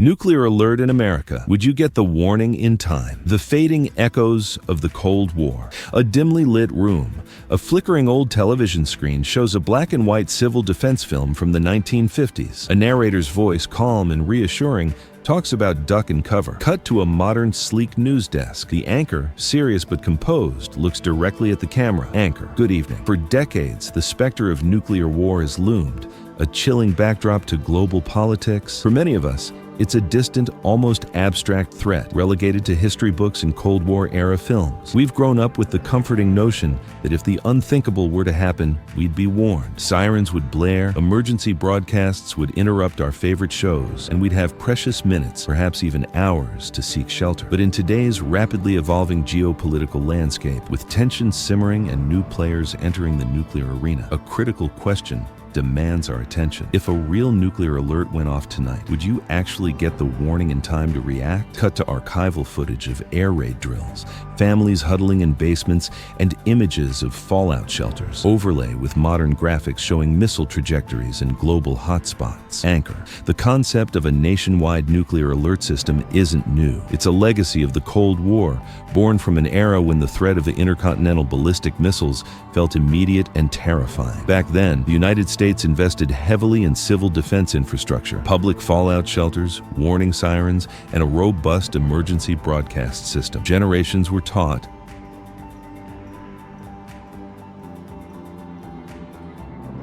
Nuclear alert in America. Would you get the warning in time? The fading echoes of the Cold War. A dimly lit room. A flickering old television screen shows a black and white civil defense film from the 1950s. A narrator's voice, calm and reassuring, talks about duck and cover. Cut to a modern, sleek news desk. The anchor, serious but composed, looks directly at the camera. Anchor, good evening. For decades, the specter of nuclear war has loomed, a chilling backdrop to global politics. For many of us, it's a distant, almost abstract threat, relegated to history books and Cold War-era films. We've grown up with the comforting notion that if the unthinkable were to happen, we'd be warned. Sirens would blare, emergency broadcasts would interrupt our favorite shows, and we'd have precious minutes, perhaps even hours, to seek shelter. But in today's rapidly evolving geopolitical landscape, with tensions simmering and new players entering the nuclear arena, a critical question demands our attention. If a real nuclear alert went off tonight, would you actually get the warning in time to react? Cut to archival footage of air raid drills, families huddling in basements, and images of fallout shelters. Overlay with modern graphics showing missile trajectories and global hotspots. Anchor. The concept of a nationwide nuclear alert system isn't new. It's a legacy of the Cold War, born from an era when the threat of the intercontinental ballistic missiles felt immediate and terrifying. Back then, the United States invested heavily in civil defense infrastructure, public fallout shelters, warning sirens, and a robust emergency broadcast system. Generations were taught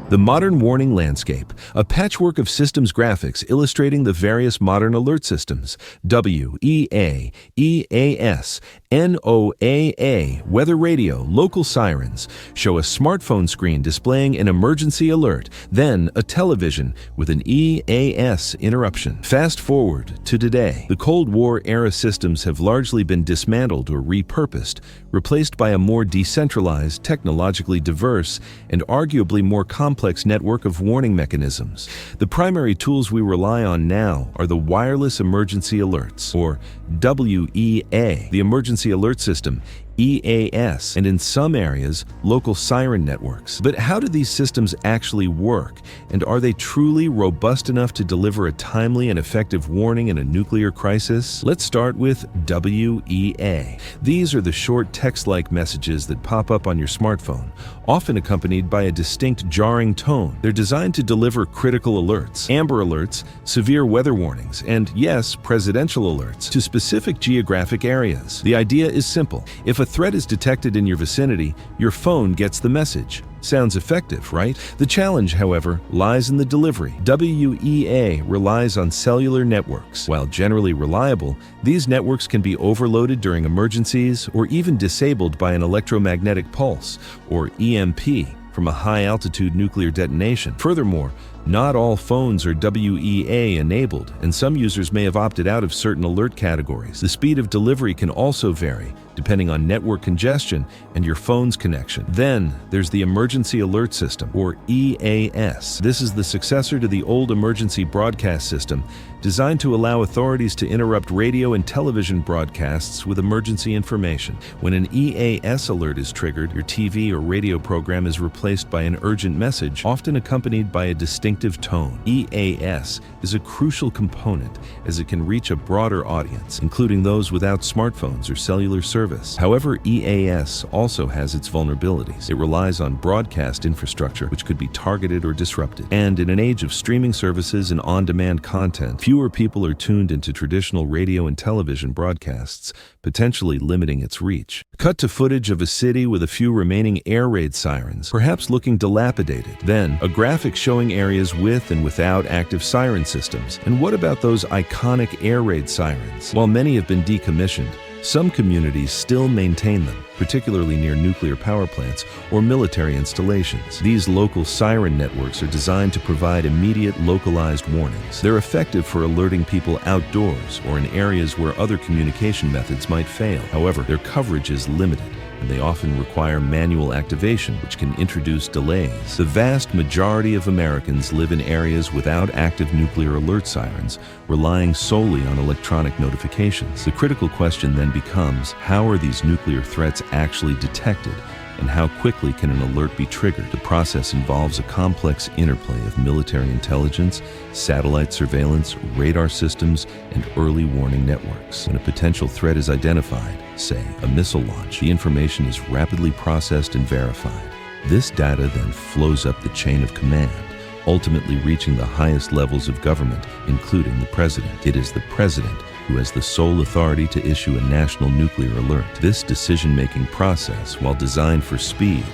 the modern warning landscape, a patchwork of systems graphics illustrating the various modern alert systems. WEA, EAS, NOAA, weather radio, local sirens, show a smartphone screen displaying an emergency alert, then a television with an EAS interruption. Fast forward to today. The Cold War-era systems have largely been dismantled or repurposed, replaced by a more decentralized, technologically diverse, and arguably more complex network of warning mechanisms. The primary tools we rely on now are the wireless emergency alerts, or WEA, the emergency alert system, EAS, and in some areas, local siren networks. But how do these systems actually work? And are they truly robust enough to deliver a timely and effective warning in a nuclear crisis? Let's start with WEA. These are the short text-like messages that pop up on your smartphone, often accompanied by a distinct jarring tone. They're designed to deliver critical alerts, amber alerts, severe weather warnings, and yes, presidential alerts to specific geographic areas. The idea is simple. If a threat is detected in your vicinity, your phone gets the message. Sounds effective, right? The challenge, however, lies in the delivery. WEA relies on cellular networks. While generally reliable, these networks can be overloaded during emergencies or even disabled by an electromagnetic pulse, or EMP, from a high-altitude nuclear detonation. Furthermore, not all phones are WEA enabled, and some users may have opted out of certain alert categories. The speed of delivery can also vary, depending on network congestion and your phone's connection. Then, there's the Emergency Alert System, or EAS. This is the successor to the old emergency broadcast system, designed to allow authorities to interrupt radio and television broadcasts with emergency information. When an EAS alert is triggered, your TV or radio program is replaced by an urgent message, often accompanied by a distinctive tone. EAS is a crucial component as it can reach a broader audience, including those without smartphones or cellular service. However, EAS also has its vulnerabilities. It relies on broadcast infrastructure, which could be targeted or disrupted. And in an age of streaming services and on-demand content, fewer people are tuned into traditional radio and television broadcasts, potentially limiting its reach. Cut to footage of a city with a few remaining air raid sirens, perhaps looking dilapidated. Then, a graphic showing areas with and without active siren systems. And what about those iconic air raid sirens? While many have been decommissioned, some communities still maintain them, particularly near nuclear power plants or military installations. These local siren networks are designed to provide immediate localized warnings. They're effective for alerting people outdoors or in areas where other communication methods might fail. However, their coverage is limited, and they often require manual activation, which can introduce delays. The vast majority of Americans live in areas without active nuclear alert sirens, relying solely on electronic notifications. The critical question then becomes, how are these nuclear threats actually detected And how quickly can an alert be triggered? The process involves a complex interplay of military intelligence, satellite surveillance, radar systems, and early warning networks. When a potential threat is identified, say a missile launch, the information is rapidly processed and verified. This data then flows up the chain of command, ultimately reaching the highest levels of government, including the president. It is the president who has the sole authority to issue a national nuclear alert. This decision-making process, while designed for speed,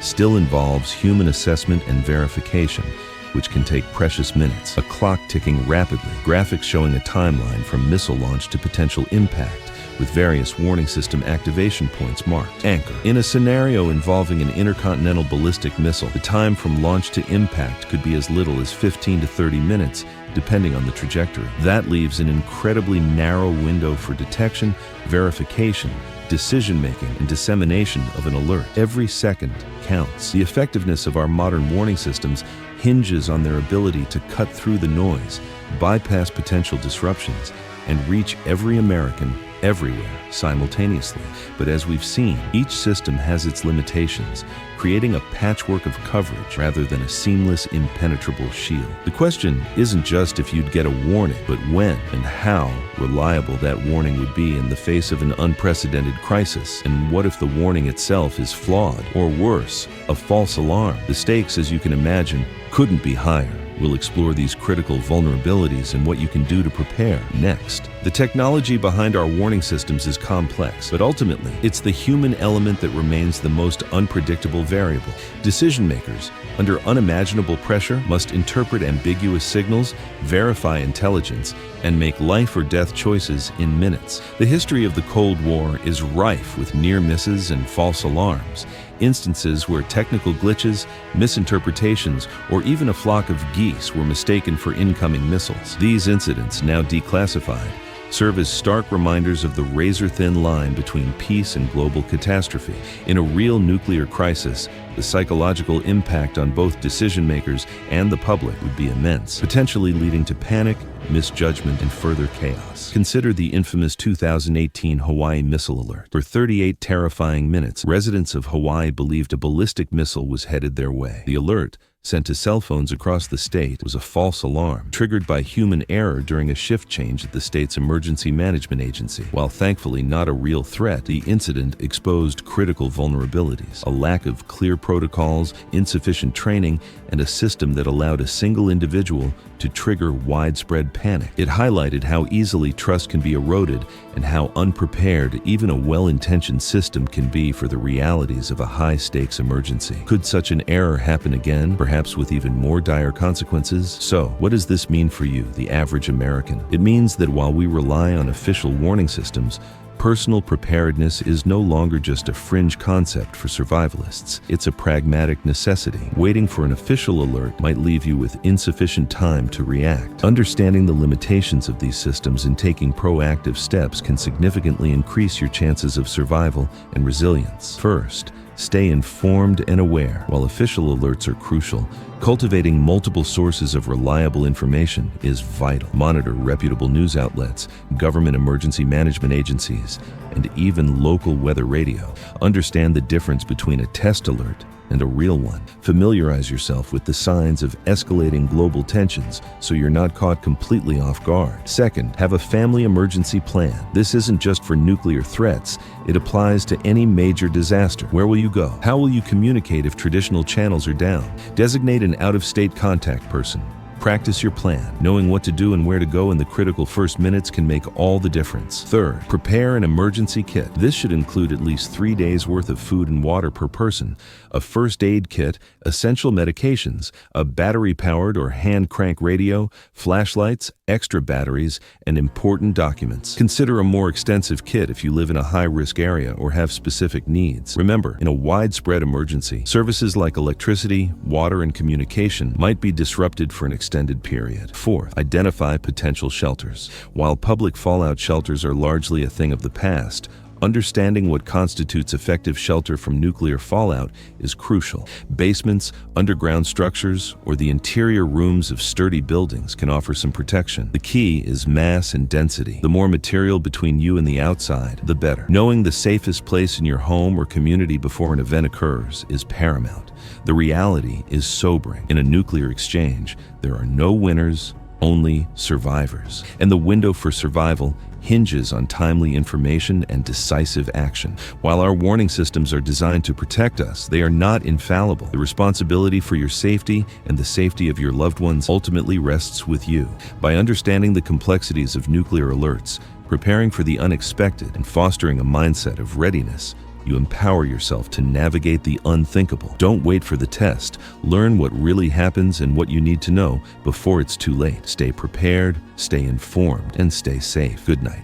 still involves human assessment and verification, which can take precious minutes. A clock ticking rapidly, graphics showing a timeline from missile launch to potential impact, with various warning system activation points marked. Anchor. In a scenario involving an intercontinental ballistic missile, the time from launch to impact could be as little as 15 to 30 minutes, depending on the trajectory. That leaves an incredibly narrow window for detection, verification, decision-making, and dissemination of an alert. Every second counts. The effectiveness of our modern warning systems hinges on their ability to cut through the noise, bypass potential disruptions, and reach every American everywhere simultaneously. But as we've seen, each system has its limitations, creating a patchwork of coverage rather than a seamless, impenetrable shield. The question isn't just if you'd get a warning, but when and how reliable that warning would be in the face of an unprecedented crisis. And what if the warning itself is flawed, or worse, a false alarm? The stakes, as you can imagine, couldn't be higher. We'll explore these critical vulnerabilities and what you can do to prepare. Next, the technology behind our warning systems is complex, but ultimately, it's the human element that remains the most unpredictable variable. Decision makers, under unimaginable pressure, must interpret ambiguous signals, verify intelligence, and make life or death choices in minutes. The history of the Cold War is rife with near misses and false alarms, instances where technical glitches, misinterpretations, or even a flock of geese were mistaken for incoming missiles. These incidents, now declassified, serve as stark reminders of the razor-thin line between peace and global catastrophe. In a real nuclear crisis, the psychological impact on both decision-makers and the public would be immense, potentially leading to panic, misjudgment, and further chaos. Consider the infamous 2018 Hawaii missile alert. For 38 terrifying minutes, residents of Hawaii believed a ballistic missile was headed their way. The alert, sent to cell phones across the state, was a false alarm, triggered by human error during a shift change at the state's emergency management agency. While thankfully not a real threat, the incident exposed critical vulnerabilities: a lack of clear protocols, insufficient training, and a system that allowed a single individual to trigger widespread panic. It highlighted how easily trust can be eroded and how unprepared even a well-intentioned system can be for the realities of a high-stakes emergency. Could such an error happen again, perhaps with even more dire consequences? So, what does this mean for you, the average American? It means that while we rely on official warning systems, personal preparedness is no longer just a fringe concept for survivalists. It's a pragmatic necessity. Waiting for an official alert might leave you with insufficient time to react. Understanding the limitations of these systems and taking proactive steps can significantly increase your chances of survival and resilience. First, stay informed and aware. While official alerts are crucial, cultivating multiple sources of reliable information is vital. Monitor reputable news outlets, government emergency management agencies, and even local weather radio. Understand the difference between a test alert and a real one. Familiarize yourself with the signs of escalating global tensions so you're not caught completely off guard. Second, have a family emergency plan. This isn't just for nuclear threats. It applies to any major disaster. Where will you go? How will you communicate if traditional channels are down? Designate an out-of-state contact person. Practice your plan. Knowing what to do and where to go in the critical first minutes can make all the difference. Third, prepare an emergency kit. This should include at least 3 days' worth of food and water per person, a first aid kit, essential medications, a battery-powered or hand-crank radio, flashlights, extra batteries, and important documents. Consider a more extensive kit if you live in a high-risk area or have specific needs. Remember, in a widespread emergency, services like electricity, water, and communication might be disrupted for an extended period. Fourth, identify potential shelters. While public fallout shelters are largely a thing of the past, Understanding what constitutes effective shelter from nuclear fallout is crucial. Basements, underground structures, or the interior rooms of sturdy buildings can offer some protection. The key is mass and density. The more material between you and the outside, the better. Knowing the safest place in your home or community before an event occurs is paramount. The reality is sobering. In a nuclear exchange, there are no winners, only survivors. And the window for survival hinges on timely information and decisive action. While our warning systems are designed to protect us, they are not infallible. The responsibility for your safety and the safety of your loved ones ultimately rests with you. By understanding the complexities of nuclear alerts, preparing for the unexpected, and fostering a mindset of readiness, you empower yourself to navigate the unthinkable. Don't wait for the test. Learn what really happens and what you need to know before it's too late. Stay prepared, stay informed, and stay safe. Good night.